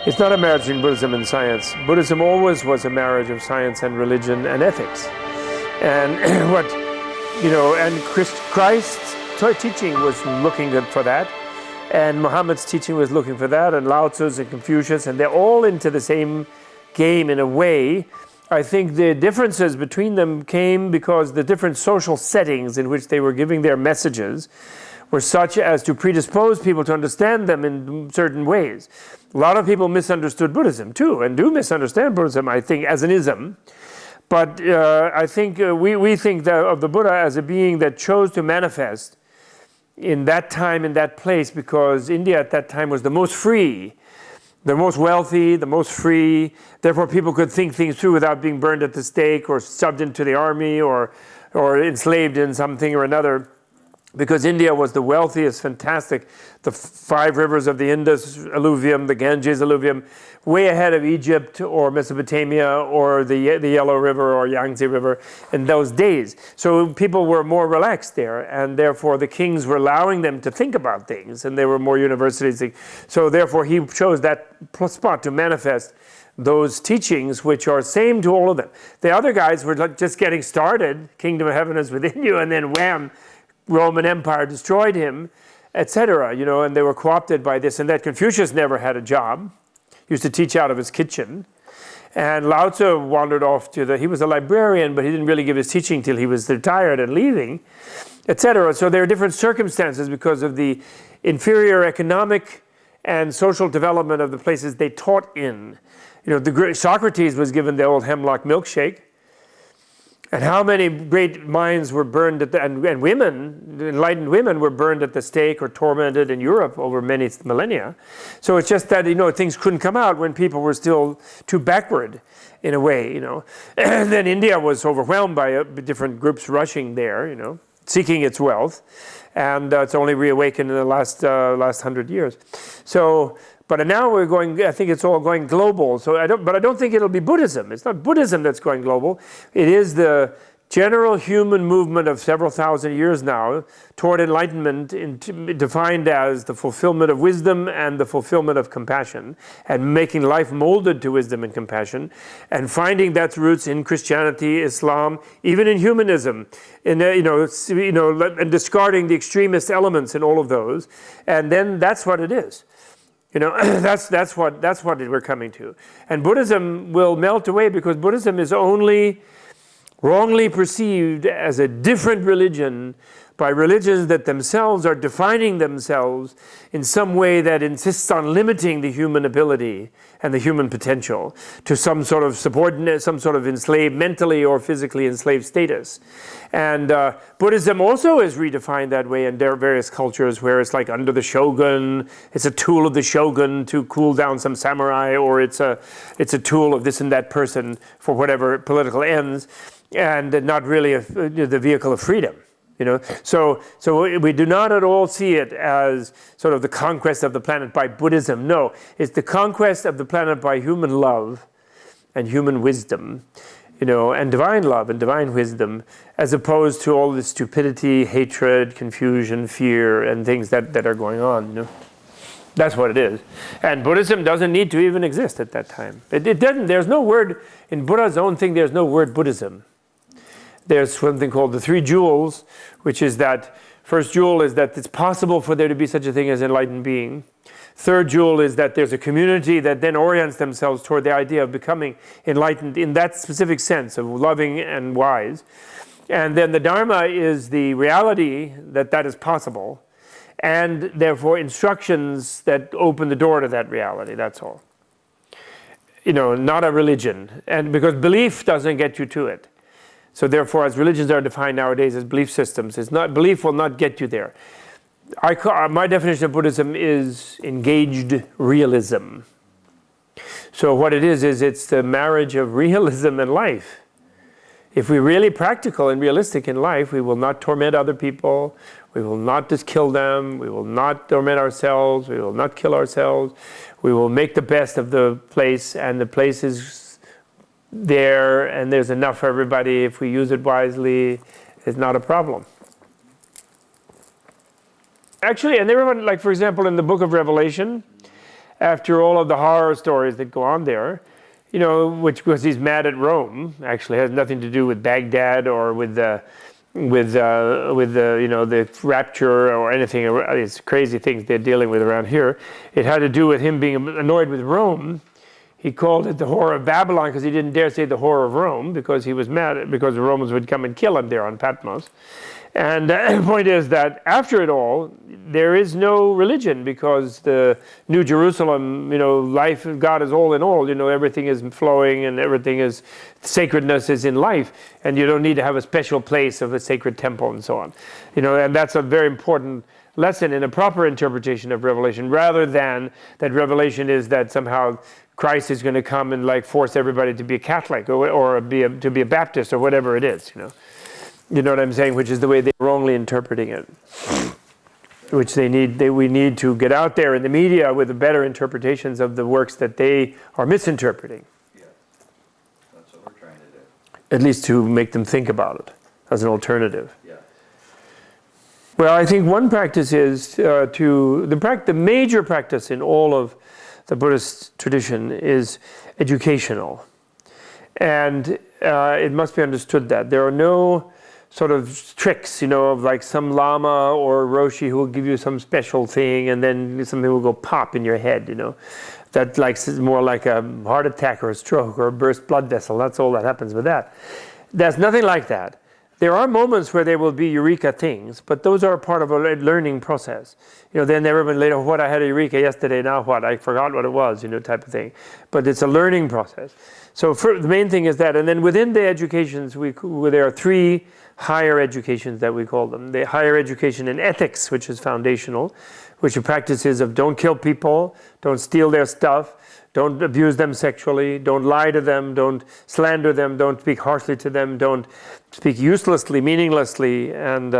It's not a marriage between Buddhism and science. Buddhism always was a marriage of science and religion and ethics. And Christ's teaching was looking for that. And Muhammad's teaching was looking for that, and Lao Tzu's and Confucius, and they're all into the same game in a way. I think the differences between them came because the different social settings in which they were giving their messages were such as to predispose people to understand them in certain ways. A lot of people misunderstood Buddhism too, and do misunderstand Buddhism, I think, as an ism. But I think we think that of the Buddha as a being that chose to manifest in that time, in that place, because India at that time was the most free, the most wealthy, the most free. Therefore, people could think things through without being burned at the stake or shoved into the army or enslaved in something or another. Because India was the wealthiest, fantastic, the 5 rivers of the Indus alluvium, the Ganges alluvium, way ahead of Egypt or Mesopotamia or the Yellow River or Yangtze River in those days. So people were more relaxed there, and therefore the kings were allowing them to think about things, and there were more universities. So therefore he chose that spot to manifest those teachings, which are same to all of them. The other guys were just getting started, kingdom of heaven is within you, and then wham, Roman Empire destroyed him, etc. And they were co-opted by this and that. Confucius never had a job. He used to teach out of his kitchen. And Lao Tzu wandered off he was a librarian, but he didn't really give his teaching till he was retired and leaving, etc. So there are different circumstances because of the inferior economic and social development of the places they taught in. Socrates was given the old hemlock milkshake. And how many great minds were burned and women, enlightened women, were burned at the stake or tormented in Europe over many millennia. So it's just that, things couldn't come out when people were still too backward in a way, And then India was overwhelmed by different groups rushing there, seeking its wealth. And it's only reawakened in the last 100 years. But now we're going, I think it's all going global. But I don't think it'll be Buddhism. It's not Buddhism that's going global. It is the general human movement of several thousand years now toward enlightenment, defined as the fulfillment of wisdom and the fulfillment of compassion, and making life molded to wisdom and compassion, and finding that's roots in Christianity, Islam, even in humanism, and discarding the extremist elements in all of those. And then that's what it is. That's what we're coming to. And Buddhism will melt away because Buddhism is only wrongly perceived as a different religion by religions that themselves are defining themselves in some way that insists on limiting the human ability and the human potential to some sort of subordinate, some sort of enslaved, mentally or physically enslaved status. And Buddhism also is redefined that way in various cultures, where it's like under the shogun, it's a tool of the shogun to cool down some samurai, or it's a tool of this and that person for whatever political ends, and not really the vehicle of freedom. So we do not at all see it as sort of the conquest of the planet by Buddhism. No, it's the conquest of the planet by human love and human wisdom, and divine love and divine wisdom, as opposed to all the stupidity, hatred, confusion, fear, and things that are going on. That's what it is. And Buddhism doesn't need to even exist at that time. It doesn't. There's no word in Buddha's own thing. There's no word Buddhism. There's something called the 3 jewels, which is that first jewel is that it's possible for there to be such a thing as enlightened being. Third jewel is that there's a community that then orients themselves toward the idea of becoming enlightened in that specific sense of loving and wise. And then the Dharma is the reality that is possible, and therefore instructions that open the door to that reality. That's all. Not a religion. And because belief doesn't get you to it. So therefore, as religions are defined nowadays as belief systems, belief will not get you there. My definition of Buddhism is engaged realism. So what it is it's the marriage of realism and life. If we're really practical and realistic in life, we will not torment other people, we will not just kill them, we will not torment ourselves, we will not kill ourselves, we will make the best of the place, and the place is there, and there's enough for everybody. If we use it wisely, it's not a problem. Actually, and everyone, like for example, in the book of Revelation, after all of the horror stories that go on there, which because he's mad at Rome, actually has nothing to do with Baghdad or with the the rapture or anything. It's crazy things they're dealing with around here. It had to do with him being annoyed with Rome. He called it the horror of Babylon because he didn't dare say the horror of Rome because he was mad because the Romans would come and kill him there on Patmos. And the point is that after it all, there is no religion because the New Jerusalem, life of God is all in all. Everything is flowing and everything is, sacredness is in life. And you don't need to have a special place of a sacred temple and so on. And that's a very important lesson in a proper interpretation of Revelation, rather than that Revelation is that somehow Christ is going to come and force everybody to be a Catholic or to be a Baptist or whatever it is, You know what I'm saying? Which is the way they're wrongly interpreting it. Which we need to get out there in the media with the better interpretations of the works that they are misinterpreting. Yeah, that's what we're trying to do. At least to make them think about it as an alternative. Yeah. Well, I think one practice is the major practice in all of the Buddhist tradition is educational. And it must be understood that there are no sort of tricks, of like some lama or roshi who will give you some special thing and then something will go pop in your head, That is more like a heart attack or a stroke or a burst blood vessel. That's all that happens with that. There's nothing like that. There are moments where there will be eureka things, but those are part of a learning process. Then everyone later, what, I had a eureka yesterday, now what? I forgot what it was, type of thing. But it's a learning process. So the main thing is that, and then within the educations, there are 3 higher educations that we call them. The higher education in ethics, which is foundational, which are practices of don't kill people, don't steal their stuff, don't abuse them sexually, don't lie to them, don't slander them, don't speak harshly to them, don't speak uselessly, meaninglessly, and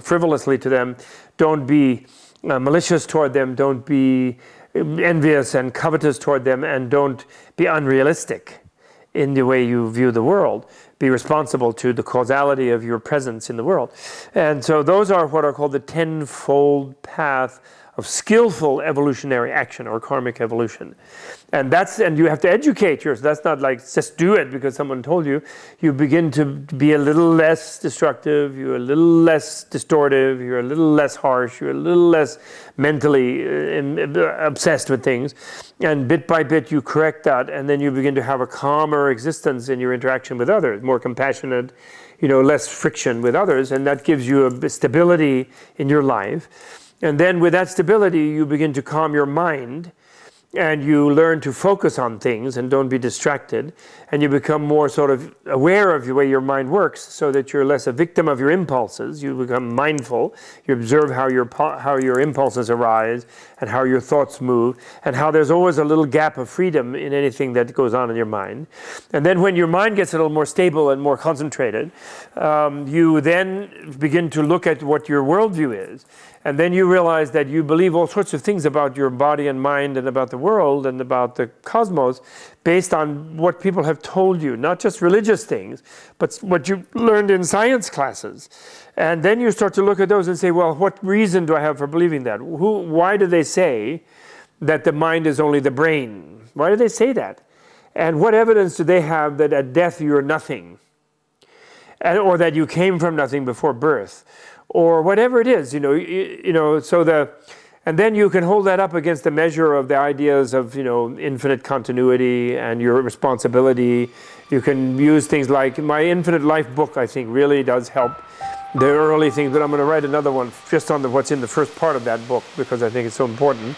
frivolously to them, don't be malicious toward them, don't be envious and covetous toward them, and don't be unrealistic in the way you view the world. Be responsible to the causality of your presence in the world. And so those are what are called the 10-fold path of skillful evolutionary action or karmic evolution. And you have to educate yourself. That's not like just do it because someone told you. You begin to be a little less destructive, you're a little less distortive, you're a little less harsh, you're a little less mentally obsessed with things. And bit by bit you correct that, and then you begin to have a calmer existence in your interaction with others, more compassionate, less friction with others, and that gives you a stability in your life. And then with that stability, you begin to calm your mind and you learn to focus on things and don't be distracted. And you become more sort of aware of the way your mind works so that you're less a victim of your impulses. You become mindful. You observe how your impulses arise and how your thoughts move and how there's always a little gap of freedom in anything that goes on in your mind. And then when your mind gets a little more stable and more concentrated, you then begin to look at what your worldview is. And then you realize that you believe all sorts of things about your body and mind and about the world and about the cosmos based on what people have told you, not just religious things, but what you learned in science classes. And then you start to look at those and say, well, what reason do I have for believing that? Why do they say that the mind is only the brain? Why do they say that? And what evidence do they have that at death you're nothing? Or that you came from nothing before birth? Or whatever it is, and then you can hold that up against the measure of the ideas of, infinite continuity and your responsibility. You can use things like my Infinite Life book, I think, really does help the early things, but I'm going to write another one just on what's in the first part of that book because I think it's so important.